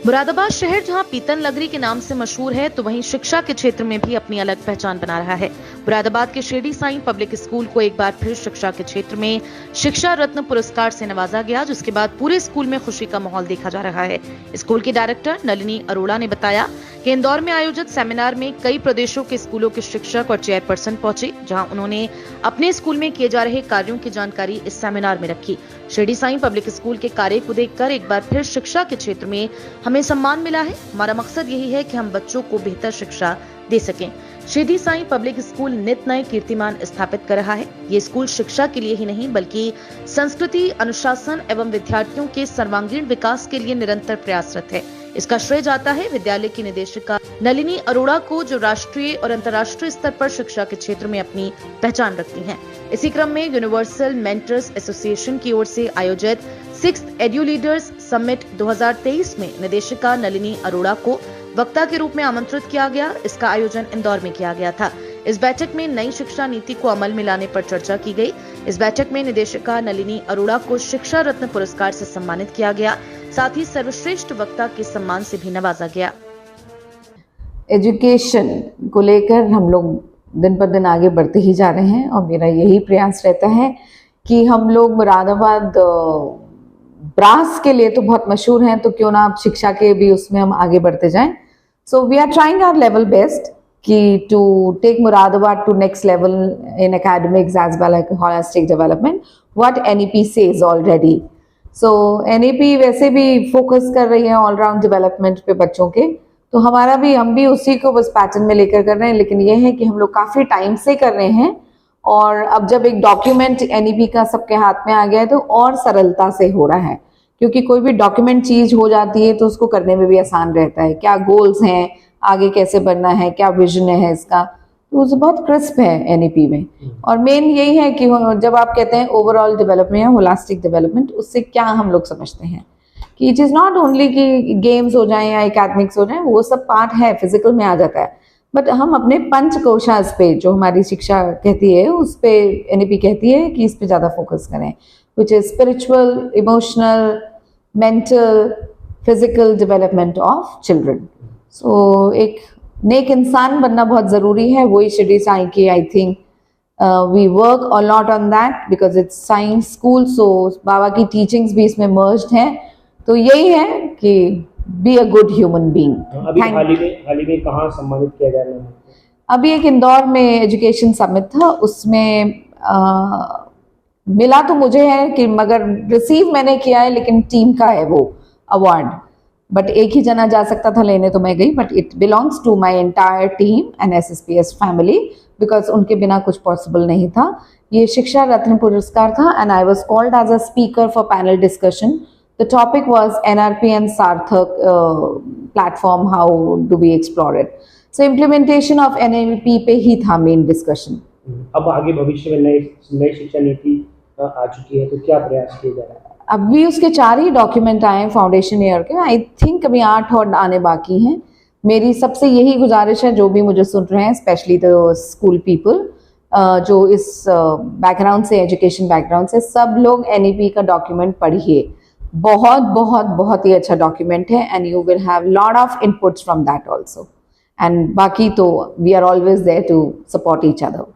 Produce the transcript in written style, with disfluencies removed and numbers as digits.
मुरादाबाद शहर जहां पीतन नगरी के नाम से मशहूर है, तो वहीं शिक्षा के क्षेत्र में भी अपनी अलग पहचान बना रहा है। मुरादाबाद के शिरडी साईं पब्लिक स्कूल को एक बार फिर शिक्षा के क्षेत्र में शिक्षा रत्न पुरस्कार से नवाजा गया, जिसके बाद पूरे स्कूल में खुशी का माहौल देखा जा रहा है। स्कूल की डायरेक्टर नलिनी अरोड़ा ने बताया कि इंदौर में आयोजित सेमिनार में कई प्रदेशों के स्कूलों के शिक्षक और चेयरपर्सन पहुंचे, जहां उन्होंने अपने स्कूल में किए जा रहे कार्यों की जानकारी इस सेमिनार में रखी। शिरडी साईं पब्लिक स्कूल के कार्य को देखकर एक बार फिर शिक्षा के क्षेत्र में हमें सम्मान मिला है। हमारा मकसद यही है कि हम बच्चों को बेहतर शिक्षा दे सकें। शिरडी साईं पब्लिक स्कूल नित नए कीर्तिमान स्थापित कर रहा है। ये स्कूल शिक्षा के लिए ही नहीं बल्कि संस्कृति, अनुशासन एवं विद्यार्थियों के सर्वांगीण विकास के लिए निरंतर प्रयासरत है। इसका श्रेय जाता है विद्यालय की निदेशिका नलिनी अरोड़ा को, जो राष्ट्रीय और अंतर्राष्ट्रीय स्तर पर शिक्षा के क्षेत्र में अपनी पहचान रखती हैं। इसी क्रम में यूनिवर्सल मेंटर्स एसोसिएशन की ओर से आयोजित 6th एड्यू लीडर्स समिट 2023 में निदेशिका नलिनी अरोड़ा को वक्ता के रूप में आमंत्रित किया गया। इसका आयोजन इंदौर में किया गया था। इस बैठक में नई शिक्षा नीति को अमल में लाने पर चर्चा की गई। इस बैठक में निदेशिका नलिनी अरोड़ा को शिक्षा रत्न पुरस्कार से सम्मानित किया गया, साथ ही सर्वश्रेष्ठ वक्ता के सम्मान से भी नवाजा गया। एजुकेशन को लेकर हम लोग दिन पर दिन आगे बढ़ते ही जा रहे हैं और मेरा यही प्रयास रहता है कि हम लोग मुरादाबाद ब्रास के लिए तो बहुत मशहूर हैं, तो क्यों ना आप शिक्षा के भी उसमें हम आगे बढ़ते जाएं। So we are trying our level best कि to take Moradabad to next level in academics as well as holistic development, what NEP says already. So NEP वैसे भी फोकस कर रही है ऑलराउंड डेवलपमेंट पे बच्चों के, तो हम भी उसी को बस पैटर्न में लेकर कर रहे हैं। लेकिन ये है कि हम लोग काफ़ी टाइम से कर रहे हैं और अब जब एक डॉक्यूमेंट NEP का सबके हाथ में आ गया है तो और सरलता से हो रहा है, क्योंकि कोई भी डॉक्यूमेंट चीज हो जाती है तो उसको करने में भी आसान रहता है। क्या गोल्स हैं, आगे कैसे बढ़ना है, क्या विजन है इसका, तो वो बहुत क्रिस्प है NEP में। और मेन यही है कि जब आप कहते हैं ओवरऑल डेवलपमेंट या होलिस्टिक डेवलपमेंट, उससे क्या हम लोग समझते हैं कि इट इज़ नॉट ओनली कि गेम्स हो जाएं या एकेडमिक्स हो जाएं, वो सब पार्ट है, फिजिकल में आ जाता है, बट हम अपने पंचकोशास पे जो हमारी शिक्षा कहती है उस पे NEP कहती है कि इस पे ज़्यादा फोकस करें, which is spiritual, emotional, mental, physical development of children. So एक नेक इंसान बनना बहुत ज़रूरी है, वही शिरडी साई की I think we work a lot on that because it's science school, so बाबा की teachings भी इसमें merged हैं। तो यही है कि be a good human being। अभी हाल ही में कहाँ सम्मानित किया जा रहा है? अभी एक इंदौर में एजुकेशन समिट था, उसमें मिला तो मुझे है कि मगर रिसीव मैंने किया है, लेकिन टीम का है वो अवार्ड, बट एक ही जना जा सकता था लेने, तो मैं गई, but it belongs to my entire team and SSPS family, because उनके बिना कुछ पॉसिबल नहीं था। ये शिक्षा रत्न पुरस्कार था and I was called as a speaker for panel discussion. The topic was NRP and Sarthak platform, how do we explore it. So implementation of NLP पे ही था मेन डिस्कशन। अब आगे भविष्य में नई शिक्षा नीति आ चुकी है, तो क्या प्रयास किए जा रहे हैं? अभी उसके 4 ही डॉक्यूमेंट आए हैं फाउंडेशन ईयर के, आई थिंक अभी 8 और आने बाकी हैं। मेरी सबसे यही गुजारिश है, जो भी मुझे सुन रहे हैं, स्पेशली द स्कूल पीपल जो इस बैकग्राउंड से, एजुकेशन बैकग्राउंड से, सब लोग NEP का डॉक्यूमेंट पढ़िए। बहुत बहुत बहुत ही अच्छा डॉक्यूमेंट है and you will have lot of inputs from that also. And बाकी तो we are always there to support each other.